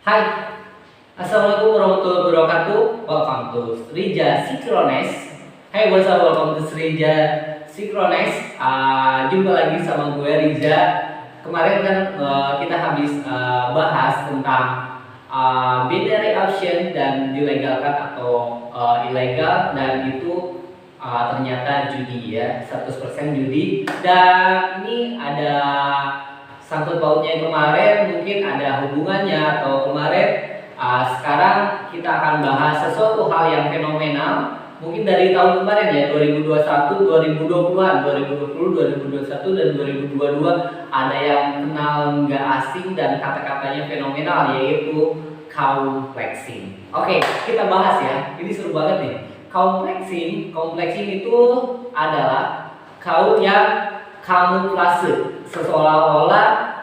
Hai, Assalamualaikum warahmatullahi wabarakatuh. Welcome to Srija Synchronize. Hey, what's up? Welcome to Srija Synchronize. Jumpa lagi sama gue Riza. Kemarin kan kita habis bahas tentang binary option dan dilegalkan atau ilegal, dan itu ternyata judi ya, 100% judi. Dan ini ada sangkut pautnya kemarin, mungkin ada hubungannya atau kemarin. Sekarang kita akan bahas sesuatu hal yang fenomenal, mungkin dari tahun kemarin ya, 2021, 2020-an, 2020, 2021, dan 2022 ada yang kenal nggak asing dan kata-katanya fenomenal, yaitu kaum flexing. Oke, kita bahas ya, ini seru banget nih. Kaum flexing itu adalah kaum yang kamuflase, seolah-olah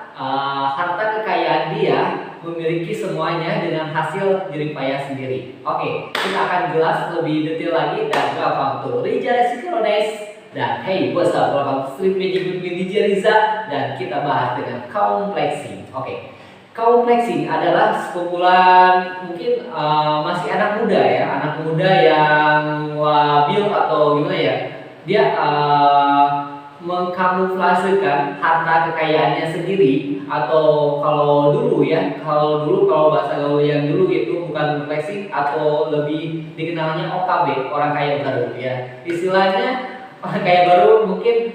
harta kekayaan dia memiliki semuanya dengan hasil jerih payah sendiri. Oke, kita akan jelas lebih detail lagi, dan welcome to Riza Synchronize. Dan hey, what's up? Welcome to Street Magic with me, DJ Riza. Dan kita bahas dengan kaum flexing. Oke, kaum flexing adalah sekumpulan mungkin masih anak muda ya, anak muda yang labil atau gimana ya, dia mengkamuflasekan harta kekayaannya sendiri, atau kalau dulu kalau bahasa gaul yang dulu itu bukan flexing, atau lebih dikenalnya OKB, orang kaya baru ya. Istilahnya orang kaya baru mungkin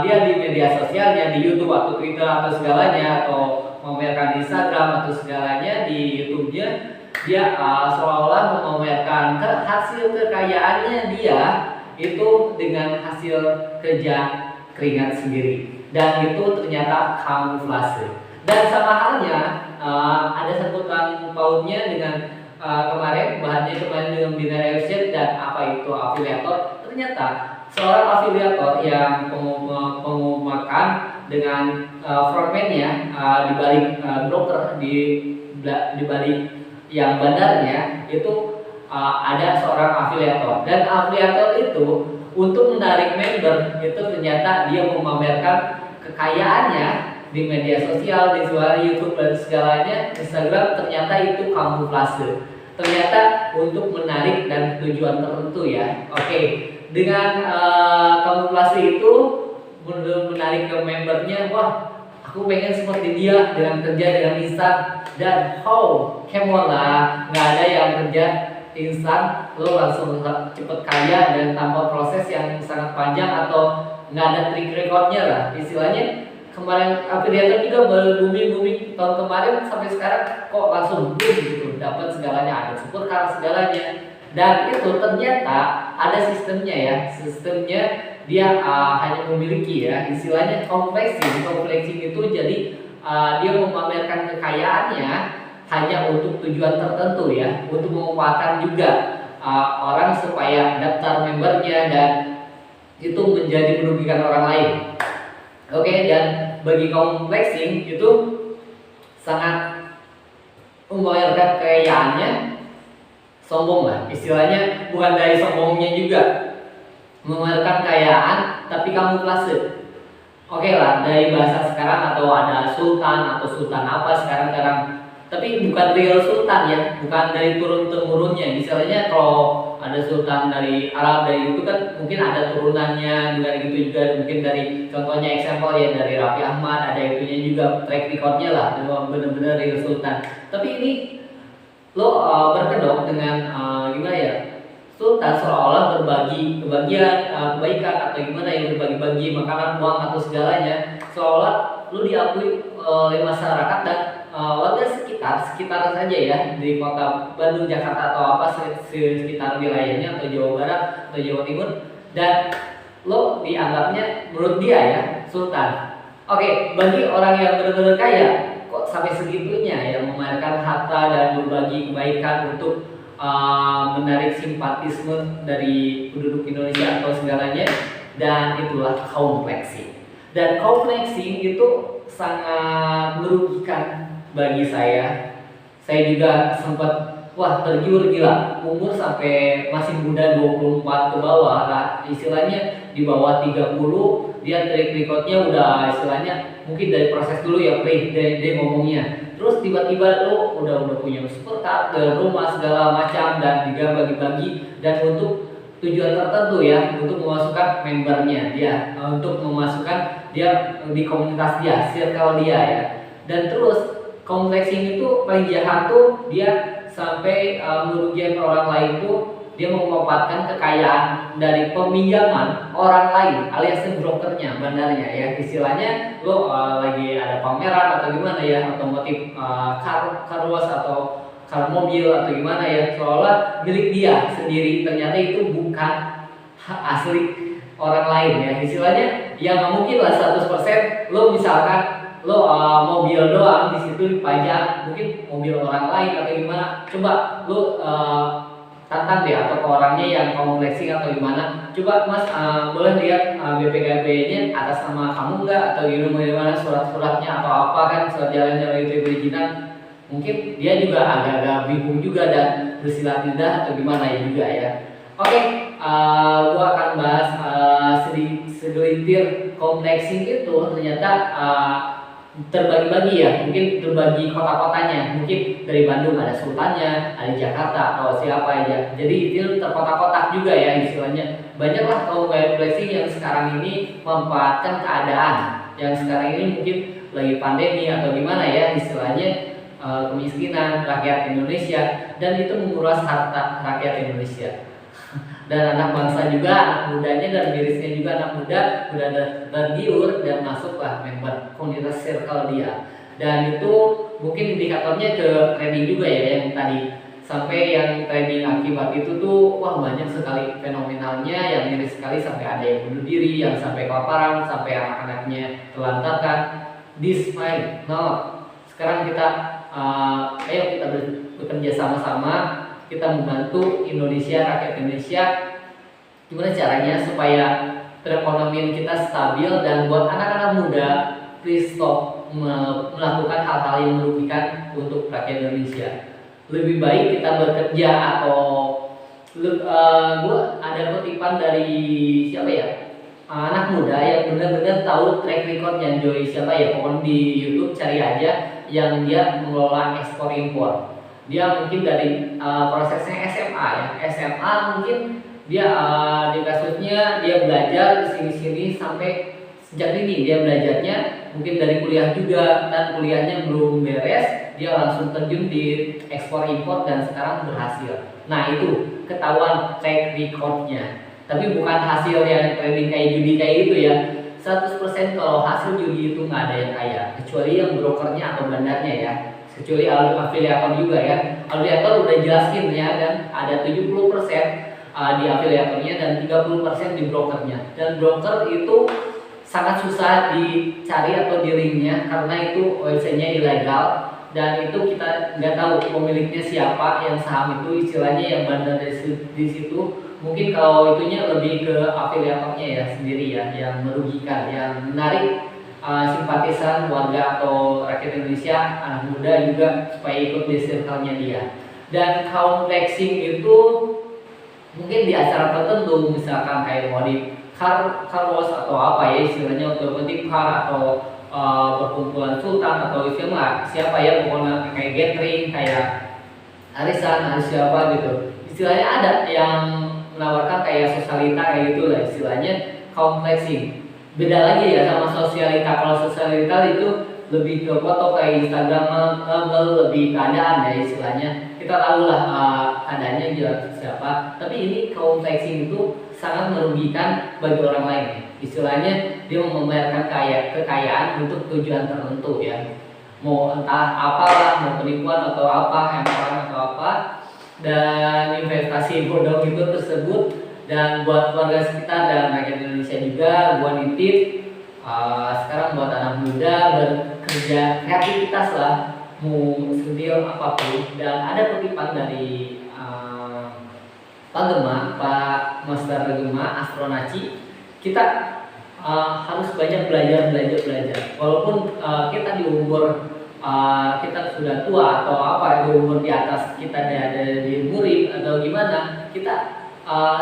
dia di media sosialnya, di YouTube atau Twitter atau segalanya, atau memamerkan di Instagram atau segalanya, di YouTube-nya dia seolah-olah memamerkan hasil kekayaannya dia itu dengan hasil kerja keringat sendiri, dan itu ternyata kamuflase. Dan sama halnya ada sangkutan pautnya dengan kemarin dengan binary option dan apa itu afiliator. Ternyata seorang afiliator yang pengumuman dengan frontman-nya di balik broker, di balik yang bandarnya itu ada seorang afiliator, dan afiliator itu untuk menarik member itu ternyata dia memamerkan kekayaannya di media sosial, di suara YouTube dan segalanya, Instagram. Ternyata itu kamuflase, ternyata untuk menarik dan tujuan tertentu ya. Oke, dengan kamuflase itu menarik ke membernya. Wah, aku pengen seperti dia dengan kerja dengan instan, dan come on lah, nggak ada yang kerja instan lo langsung cepet kaya dan tanpa proses yang sangat panjang, atau nggak ada trik recordnya lah istilahnya. Kemarin afiliator juga baru booming tahun kemarin, sampai sekarang kok langsung boom gitu, dapat segalanya, ada super car segalanya. Dan itu ternyata ada sistemnya ya, sistemnya dia hanya memiliki ya, istilahnya kaum flexing itu jadi dia memamerkan kekayaannya hanya untuk tujuan tertentu ya, untuk memanfaatkan juga orang supaya daftar membernya, dan itu menjadi merugikan orang lain. Oke, dan bagi kaum flexing itu sangat memamerkan kekayaannya, sombong lah istilahnya, bukan dari sombongnya juga, memamerkan kekayaan tapi kamuflase. Oke lah, dari bahasa sekarang atau ada sultan atau sultan apa sekarang, tapi bukan real sultan ya, bukan dari turun temurunnya. Misalnya kalau ada sultan dari Arab, dari itu kan mungkin ada turunannya juga gitu juga, mungkin dari contohnya example ya dari Raffi Ahmad, ada itunya juga track recordnya lah, bener-bener real sultan. Tapi ini lo berkedok dengan gimana ya, sultan seolah-olah berbagi kebaikan atau gimana ya, berbagi-bagi makanan, uang atau segalanya, seolah lo diakui oleh masyarakat dan warga sekitar saja ya, di kota Bandung, Jakarta atau apa sekitar wilayahnya, atau Jawa Barat atau Jawa Timur, dan lo dianggapnya menurut dia ya sultan. Oke, bagi orang yang benar-benar kaya kok sampai segitunya ya, memamerkan harta dan berbagi kebaikan untuk menarik simpatisme dari penduduk Indonesia atau segalanya, dan itulah kaum flexing. Dan kaum flexing itu sangat merugikan bagi saya. Saya juga sempat tergiur gila, umur sampai masih muda 24 ke bawah lah istilahnya, di bawah 30, dia track recordnya udah istilahnya mungkin dari proses dulu ya dia ngomongnya, terus tiba-tiba lo udah punya supercar dan rumah segala macam dan juga bagi-bagi, dan untuk tujuan tertentu ya, untuk memasukkan membernya dia, untuk memasukkan dia di komunitas dia, circle dia ya. Dan terus kaum flexing itu paling jahat tuh dia sampai merugikan orang lain tuh, dia memanfaatkan kekayaan dari peminjaman orang lain alias brokernya, bandarnya ya, istilahnya lo lagi ada pameran atau gimana ya, otomotif car wash atau car mobil atau gimana ya, seolah milik dia sendiri, ternyata itu bukan asli orang lain ya, istilahnya ya nggak mungkin lah 100% lo misalkan lo mobil doang di situ dipajang, mungkin mobil orang lain atau gimana, coba lo tantang deh atau ke orangnya yang kamu flexing atau gimana, coba mas boleh lihat BPKB-nya atas nama kamu enggak atau gimana, surat-suratnya atau apa kan, surat jalan-jalan itu perizinan, mungkin dia juga agak-agak bingung juga dan bersilat lidah atau gimana ya juga ya. Oke, gua akan bahas segelintir kaum flexing itu ternyata terbagi-bagi ya, mungkin terbagi kota-kotanya, mungkin dari Bandung ada Sultannya, ada Jakarta atau siapa aja, jadi itu terkotak-kotak juga ya istilahnya. Banyaklah kaum flexing yang sekarang ini memanfaatkan keadaan yang sekarang ini mungkin lagi pandemi atau gimana ya istilahnya, kemiskinan rakyat Indonesia, dan itu menguras harta rakyat Indonesia dan anak bangsa juga, anak mudanya dan mirisnya juga anak muda udah tergiur dan masuklah member komunitas circle dia. Dan itu mungkin indikatornya ke trading juga ya, yang tadi sampai yang trading akibat itu tuh wah banyak sekali fenomenalnya, yang miris sekali sampai ada yang bunuh diri, yang sampai kelaparan, sampai anak-anaknya telantarkan. This fine, no. Sekarang kita ayo kita bekerja sama-sama, kita membantu Indonesia, rakyat Indonesia, gimana caranya supaya perekonomian kita stabil, dan buat anak-anak muda please stop melakukan hal-hal yang merugikan untuk rakyat Indonesia. Lebih baik kita bekerja atau gua ada kutipan dari siapa ya, anak muda yang benar-benar tahu track record yang Joy siapa ya, pokoknya di YouTube cari aja, yang dia mengelola ekspor impor. Dia mungkin dari prosesnya SMA ya, SMA mungkin dia di kasusnya dia belajar di sini sampai sejak dini dia belajarnya, mungkin dari kuliah juga, dan kuliahnya belum beres dia langsung terjun di ekspor impor dan sekarang berhasil. Nah itu ketahuan track recordnya, tapi bukan hasil yang trading kayak judi kayak gitu ya. 100% kalau hasil judi itu nggak ada yang kaya, kecuali yang brokernya atau bandarnya ya, kecuali afiliator juga ya. Afiliator udah jelasin ya, dan ada 70% di afiliatornya dan 30% di brokernya, dan broker itu sangat susah dicari atau di-linknya karena itu websitenya ilegal, dan itu kita nggak tahu pemiliknya siapa, yang saham itu istilahnya yang bandar di situ. Mungkin kalau itunya lebih ke afiliatornya ya sendiri ya, yang merugikan, yang menarik simpatisan warga atau rakyat Indonesia, anak muda juga supaya ikut di circle-nya dia. Dan kaum flexing itu mungkin di acara tertentu, misalkan kayak mau di car wash atau apa ya istilahnya, otomotif car atau perkumpulan sultan atau siapa ya, pokoknya kayak gathering, kayak arisan siapa gitu, istilahnya ada yang menawarkan kayak sosialita kayak gitu lah istilahnya, kaum flexing. Beda lagi ya sama sosialita. Kalau sosialita itu lebih ke foto kayak Instagram, lebih keadaan ya istilahnya, kita tahu lah adanya jelas siapa. Tapi ini kaum flexing itu sangat merugikan bagi orang lain ya. Istilahnya dia membayarkan kekayaan untuk tujuan tertentu ya, mau entah apalah, mau penipuan atau apa, emporan atau apa, dan investasi bodong itu tersebut. Dan buat keluarga sekitar dan rakyat Indonesia juga, gua nitip sekarang buat anak muda bekerja kreativitas lah, mau skill apapun. Dan ada kutipan dari Pak Gema, Pak Master Gema Astronaci, kita harus banyak belajar. Walaupun kita di umur kita sudah tua atau apa, di umur di atas kita ada di murid atau gimana, kita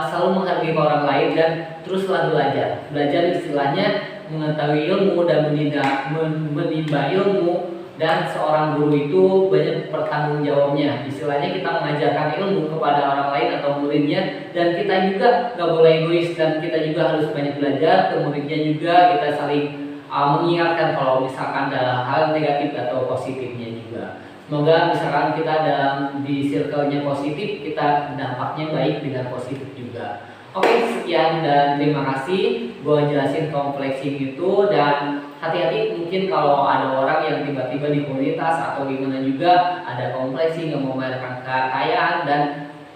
selalu menghargai orang lain dan teruslah belajar. Belajar istilahnya mengetahui ilmu dan menimba ilmu, dan seorang guru itu banyak bertanggung jawabnya. Istilahnya kita mengajarkan ilmu kepada orang lain atau muridnya, dan kita juga nggak boleh egois, dan kita juga harus banyak belajar ke muridnya juga. Kita saling mengingatkan kalau misalkan ada hal negatif atau positifnya juga. Semoga misalkan kita dalam di circle-nya positif, kita dampaknya baik dengan positif juga. Oke, sekian dan terima kasih. Gue jelasin complexing itu, dan hati-hati mungkin kalau ada orang yang tiba-tiba di komunitas atau gimana juga ada complexing yang memamerkan kekayaan dan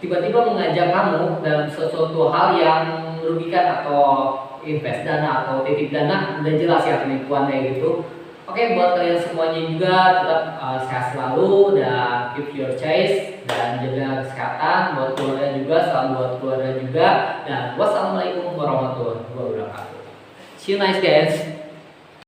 tiba-tiba mengajak kamu dalam sesuatu hal yang merugikan atau invest dana atau titip dana, udah jelas ya penipuan kayak gitu. Oke, buat kalian semuanya juga tetap sehat selalu dan keep your choice dan jaga kesehatan. Buat keluarga juga, salam buat keluarga juga, dan wassalamualaikum warahmatullahi wabarakatuh. See you nice guys.